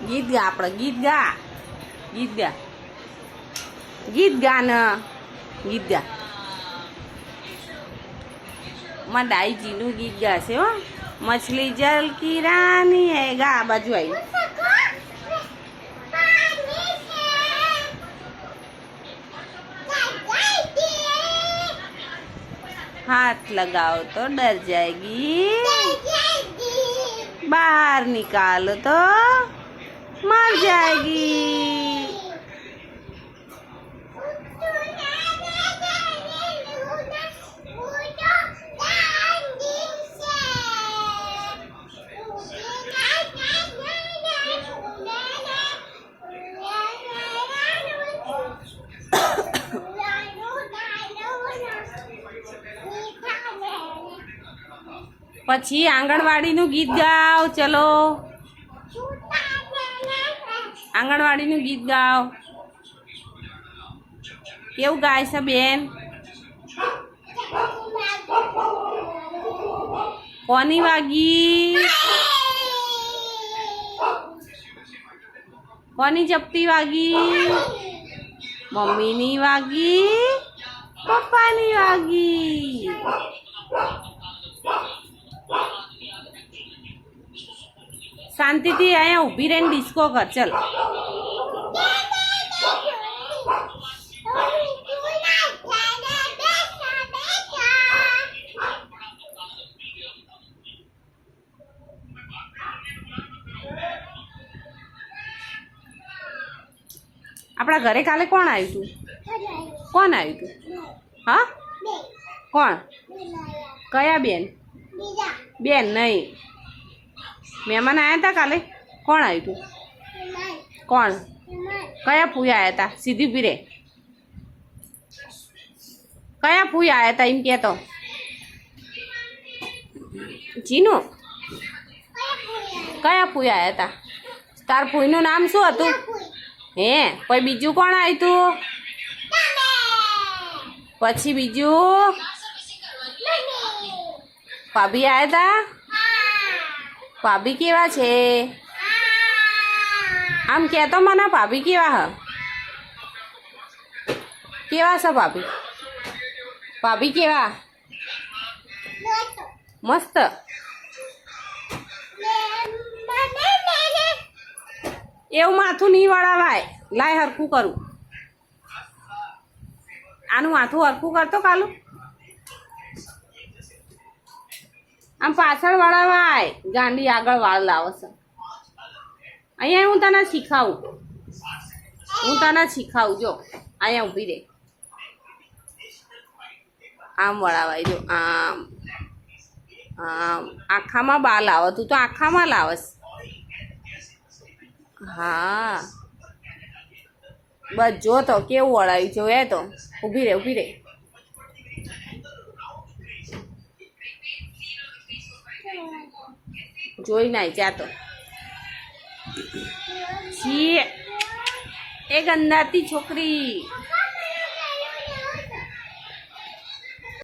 ગીત ગા આપણે ગીત ગા ગીત ગા ગીત ગા ને ગીત ગા માં દાઈજીનું ગીત ગાશે હો મછલી જલ કી રાની હે ગા આ બાજુ આવી हाथ लगाओ तो डर जाएगी बाहर निकालो तो मर जाएगी પછી આંગણવાડીનું ગીત ગાઓ ચલો આંગણવાડીનું ગીત ગાઓ કેવું ગાય છે બેન કોની વાગી કોની ચપટી વાગી મમ્મીની વાગી પપ્પાની વાગી શાંતિથી અહીંયા ઊભી રહીને ડિસ્કો કર ચલ આપણા ઘરે કાલે કોણ આવ્યું તું કોણ આવ્યું તું હા કોણ કયા બેન બેન નહીં મહેમાન આવ્યા હતા કાલે કોણ આવ્યું તું કોણ કયા ફૂઈ આવ્યા હતા સીધી ઊભી રે કયા ફૂઈ આવ્યા હતા એમ કહેતો જીનુ કયા ફૂઈ આવ્યા હતા તાર ફૂઈનું નામ શું હતું હે પછી બીજું કોણ આવ્યું તું પછી બીજું ભાભી આવ્યા હતા ભાભી કેવા છે આમ કહેતો મને ભાભી કેવા હ કેવા છે ભાભી ભાભી કેવા મસ્ત એવું માથું નહીં વળાવાય લાય હરખું કરું આનું માથું હરખું કરતો કાલું આમ પાછળ વળાવાય ગાંડી આગળ વાળ લાવશે અહીંયા હું તને શીખાવું જો અહીંયા ઊભી રહે આમ વળાવાય જો આમ આમ આખામાં બાલ લાવે તું તો આખામાં લાવસ હા બસ જો તો કેવું વળાવ્યું જો એ તો ઊભી રહે જોઈ નાય જા તો છી એ ગંદાતી છોકરી